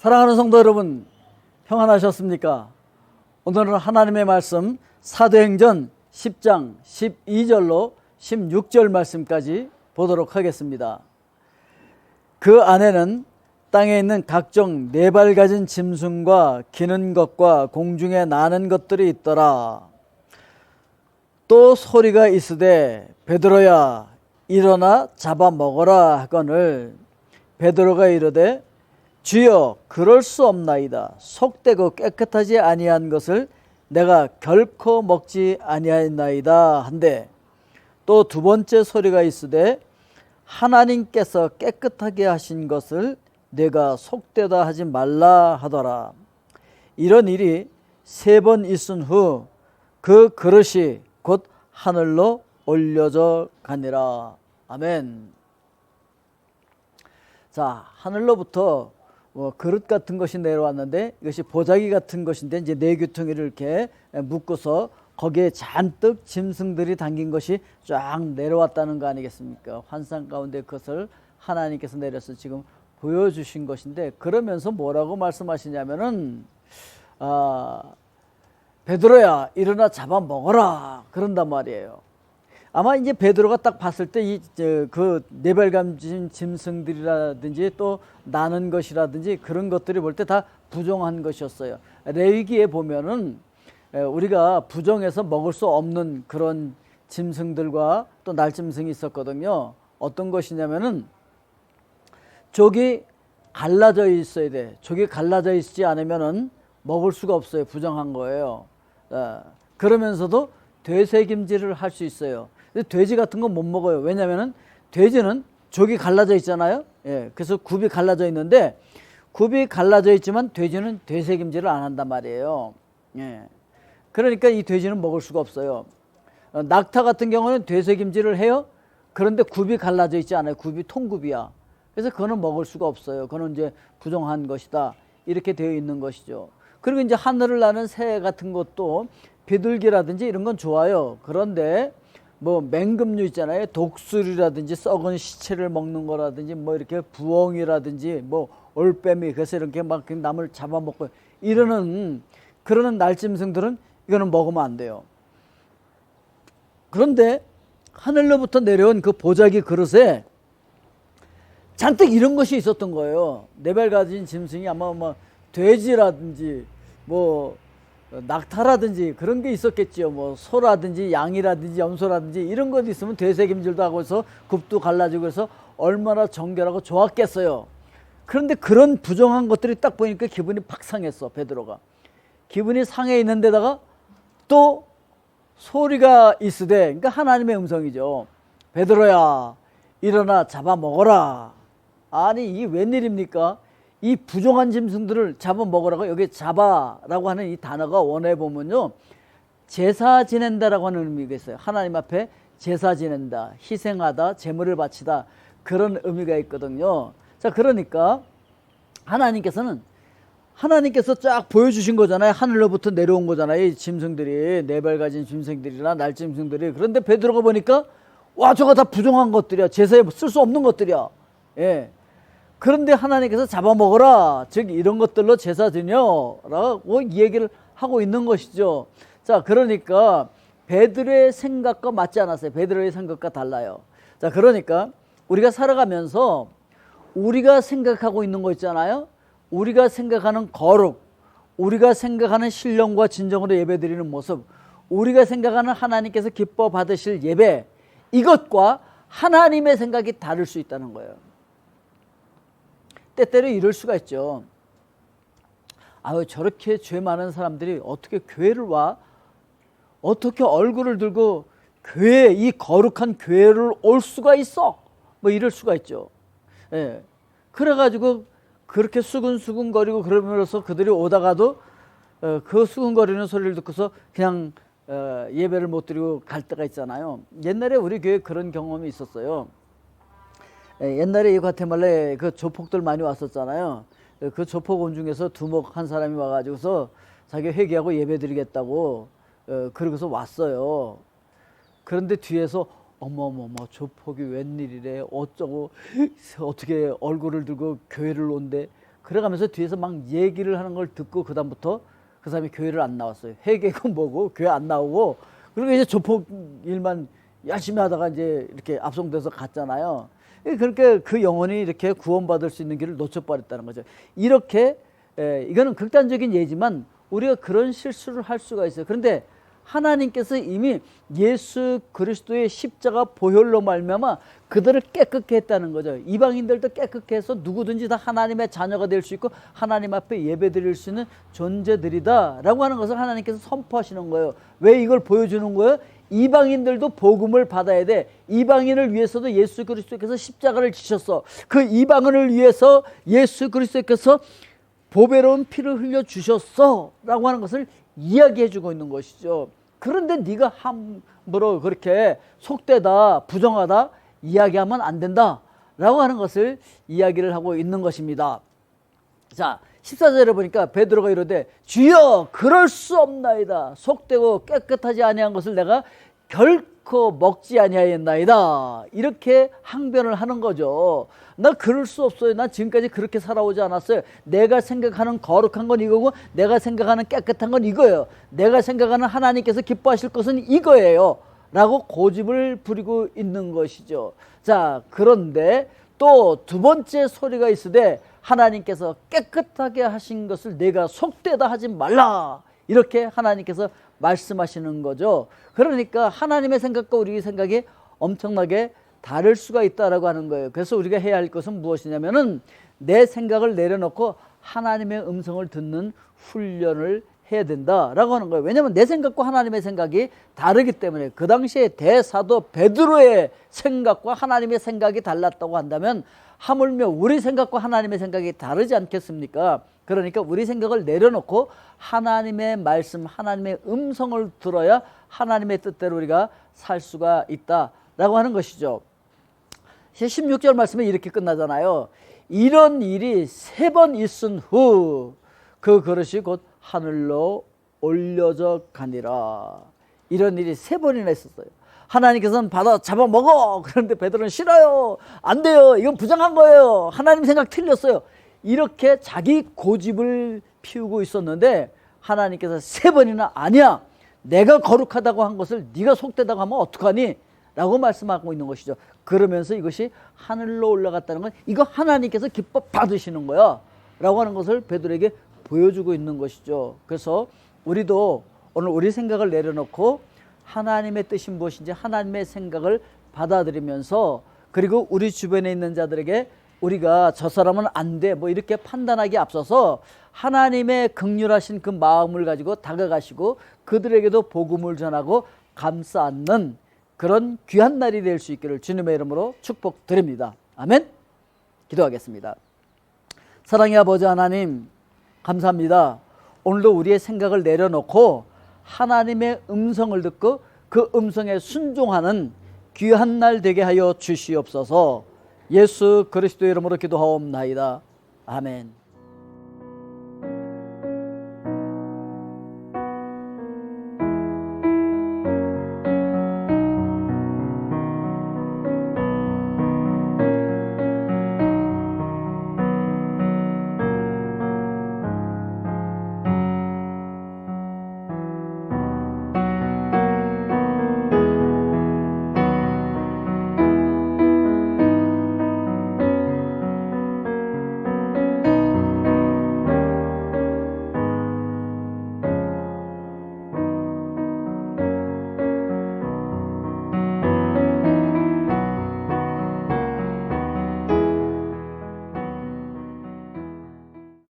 사랑하는 성도 여러분, 평안하셨습니까? 오늘은 하나님의 말씀 사도행전 10장 12절로 16절 말씀까지 보도록 하겠습니다. 그 안에는 땅에 있는 각종 네 발 가진 짐승과 기는 것과 공중에 나는 것들이 있더라. 또 소리가 있으되 베드로야 일어나 잡아먹어라 하거늘 베드로가 이르되 주여 그럴 수 없나이다. 속되고 깨끗하지 아니한 것을 내가 결코 먹지 아니하였나이다 한데, 또 두 번째 소리가 있으되 하나님께서 깨끗하게 하신 것을 내가 속되다 하지 말라 하더라. 이런 일이 세 번 있은 후 그 그릇이 곧 하늘로 올려져 가니라. 아멘. 자, 하늘로부터 그릇 같은 것이 내려왔는데, 이것이 보자기 같은 것인데 이제 네 귀퉁이를 이렇게 묶어서 거기에 잔뜩 짐승들이 담긴 것이 쫙 내려왔다는 거 아니겠습니까? 환상 가운데 그것을 하나님께서 내려서 지금 보여주신 것인데, 그러면서 뭐라고 말씀하시냐면은 베드로야 일어나 잡아먹어라 그런단 말이에요. 아마 이제 베드로가 딱 봤을 때 그 네발감진 짐승들이라든지 또 나는 것이라든지 그런 것들이 볼 때 다 부정한 것이었어요. 레위기에 보면은 우리가 부정해서 먹을 수 없는 그런 짐승들과 또 날짐승이 있었거든요. 어떤 것이냐면은 족이 갈라져 있어야 돼. 족이 갈라져 있지 않으면은 먹을 수가 없어요. 부정한 거예요. 그러면서도 되새김질을 할 수 있어요. 근데 돼지 같은 건 못 먹어요. 왜냐면은 돼지는 족이 갈라져 있잖아요. 예, 그래서 굽이 갈라져 있는데, 굽이 갈라져 있지만 돼지는 되새김질을 안 한단 말이에요. 예, 그러니까 이 돼지는 먹을 수가 없어요. 낙타 같은 경우는 되새김질을 해요. 그런데 굽이 갈라져 있지 않아요. 굽이 통굽이야. 그래서 그거는 먹을 수가 없어요. 그거는 이제 부정한 것이다, 이렇게 되어 있는 것이죠. 그리고 이제 하늘을 나는 새 같은 것도 비둘기라든지 이런 건 좋아요. 그런데 뭐 맹금류 있잖아요. 독수리라든지 썩은 시체를 먹는 거라든지 뭐 이렇게 부엉이라든지 뭐 올빼미, 그래서 이렇게 막 남을 잡아먹고 이러는 그러는 날짐승들은 이거는 먹으면 안 돼요. 그런데 하늘로부터 내려온 그 보자기 그릇에 잔뜩 이런 것이 있었던 거예요. 네 발 가진 짐승이 아마 뭐 돼지라든지 뭐 낙타라든지 그런 게 있었겠지요. 뭐 소라든지 양이라든지 염소라든지 이런 것 있으면 되새김질도 하고 해서 굽도 갈라지고 해서 얼마나 정결하고 좋았겠어요. 그런데 그런 부정한 것들이 딱 보니까 기분이 팍 상했어. 베드로가 기분이 상해 있는 데다가 또 소리가 있으되, 그러니까 하나님의 음성이죠. 베드로야 일어나 잡아먹어라. 아니 이게 웬일입니까? 이 부정한 짐승들을 잡아먹으라고. 여기 잡아라고 하는 이 단어가 원어에 보면요, 제사 지낸다라고 하는 의미가 있어요. 하나님 앞에 제사 지낸다, 희생하다, 제물을 바치다, 그런 의미가 있거든요. 자, 그러니까 하나님께서 쫙 보여주신 거잖아요. 하늘로부터 내려온 거잖아요. 이 짐승들이, 네 발 가진 짐승들이나 날짐승들이. 그런데 베드로가 보니까 와, 저거 다 부정한 것들이야. 제사에 쓸 수 없는 것들이야. 예. 그런데 하나님께서 잡아먹어라, 즉 이런 것들로 제사 드려라고 얘기를 하고 있는 것이죠. 자, 그러니까 베드로의 생각과 맞지 않았어요. 베드로의 생각과 달라요. 자, 그러니까 우리가 살아가면서 우리가 생각하고 있는 거 있잖아요. 우리가 생각하는 거룩, 우리가 생각하는 신령과 진정으로 예배드리는 모습, 우리가 생각하는 하나님께서 기뻐 받으실 예배, 이것과 하나님의 생각이 다를 수 있다는 거예요. 때때로 이럴 수가 있죠. 아유, 저렇게 죄 많은 사람들이 어떻게 교회를 와? 어떻게 얼굴을 들고 교회, 이 거룩한 교회를 올 수가 있어? 뭐 이럴 수가 있죠. 예. 그래가지고 그렇게 수근수근거리고 그러면서 그들이 오다가도 그 수근거리는 소리를 듣고서 그냥 예배를 못 드리고 갈 때가 있잖아요. 옛날에 우리 교회에 그런 경험이 있었어요. 옛날에 이 과테말라에 그 조폭들 많이 왔었잖아요. 그 조폭 중에서 두목 한 사람이 와가지고서 자기 회개하고 예배 드리겠다고 그러고서 왔어요. 그런데 뒤에서 어머머머 조폭이 웬일이래, 어쩌고 어떻게 얼굴을 들고 교회를 온대, 그래가면서 뒤에서 막 얘기를 하는 걸 듣고 그다음부터 그 사람이 교회를 안 나왔어요. 회개고 뭐고 교회 안 나오고, 그리고 이제 조폭 일만 열심히 하다가 이제 이렇게 압송돼서 갔잖아요. 그렇게 그 영혼이 이렇게 구원받을 수 있는 길을 놓쳐버렸다는 거죠. 이렇게 이거는 극단적인 예지만 우리가 그런 실수를 할 수가 있어요. 그런데 하나님께서 이미 예수 그리스도의 십자가 보혈로 말미암아 그들을 깨끗게 했다는 거죠. 이방인들도 깨끗게 해서 누구든지 다 하나님의 자녀가 될 수 있고 하나님 앞에 예배드릴 수 있는 존재들이다 라고 하는 것을 하나님께서 선포하시는 거예요. 왜 이걸 보여주는 거예요? 이방인들도 복음을 받아야 돼. 이방인을 위해서도 예수 그리스도께서 십자가를 지셨어. 그 이방인을 위해서 예수 그리스도께서 보배로운 피를 흘려주셨어 라고 하는 것을 이야기해 주고 있는 것이죠. 그런데 네가 함부로 그렇게 속되다 부정하다 이야기하면 안 된다 라고 하는 것을 이야기를 하고 있는 것입니다. 자, 14절에 보니까 베드로가 이르되 주여 그럴 수 없나이다. 속되고 깨끗하지 아니한 것을 내가 결코 먹지 아니하였나이다. 이렇게 항변을 하는 거죠. 나 그럴 수 없어요. 나 지금까지 그렇게 살아오지 않았어요. 내가 생각하는 거룩한 건 이거고 내가 생각하는 깨끗한 건 이거예요. 내가 생각하는 하나님께서 기뻐하실 것은 이거예요 라고 고집을 부리고 있는 것이죠. 자, 그런데 또 두 번째 소리가 있으되 하나님께서 깨끗하게 하신 것을 내가 속되다 하지 말라. 이렇게 하나님께서 말씀하시는 거죠. 그러니까 하나님의 생각과 우리의 생각이 엄청나게 다를 수가 있다라고 하는 거예요. 그래서 우리가 해야 할 것은 무엇이냐면은 내 생각을 내려놓고 하나님의 음성을 듣는 훈련을 해야 된다라고 하는 거예요. 왜냐하면 내 생각과 하나님의 생각이 다르기 때문에. 그 당시에 대사도 베드로의 생각과 하나님의 생각이 달랐다고 한다면 하물며 우리 생각과 하나님의 생각이 다르지 않겠습니까? 그러니까 우리 생각을 내려놓고 하나님의 말씀, 하나님의 음성을 들어야 하나님의 뜻대로 우리가 살 수가 있다라고 하는 것이죠. 16절 말씀에 이렇게 끝나잖아요. 이런 일이 3번 있은 후 그 그릇이 곧 하늘로 올려져 가니라. 이런 일이 3번이나 있었어요. 하나님께서는 받아 잡아먹어. 그런데 베드로는 싫어요. 안 돼요. 이건 부정한 거예요. 하나님 생각 틀렸어요. 이렇게 자기 고집을 피우고 있었는데 하나님께서 3번이나 아니야. 내가 거룩하다고 한 것을 네가 속되다고 하면 어떡하니? 라고 말씀하고 있는 것이죠. 그러면서 이것이 하늘로 올라갔다는 건 이거 하나님께서 기뻐 받으시는 거야 라고 하는 것을 베드로에게 보여주고 있는 것이죠. 그래서 우리도 오늘 우리 생각을 내려놓고 하나님의 뜻이 무엇인지 하나님의 생각을 받아들이면서, 그리고 우리 주변에 있는 자들에게 우리가 저 사람은 안 돼 뭐 이렇게 판단하기에 앞서서 하나님의 긍휼하신 그 마음을 가지고 다가가시고 그들에게도 복음을 전하고 감싸 안는 그런 귀한 날이 될 수 있기를 주님의 이름으로 축복드립니다. 아멘. 기도하겠습니다. 사랑의 아버지 하나님, 감사합니다. 오늘도 우리의 생각을 내려놓고 하나님의 음성을 듣고 그 음성에 순종하는 귀한 날 되게 하여 주시옵소서. 예수 그리스도의 이름으로 기도하옵나이다. 아멘.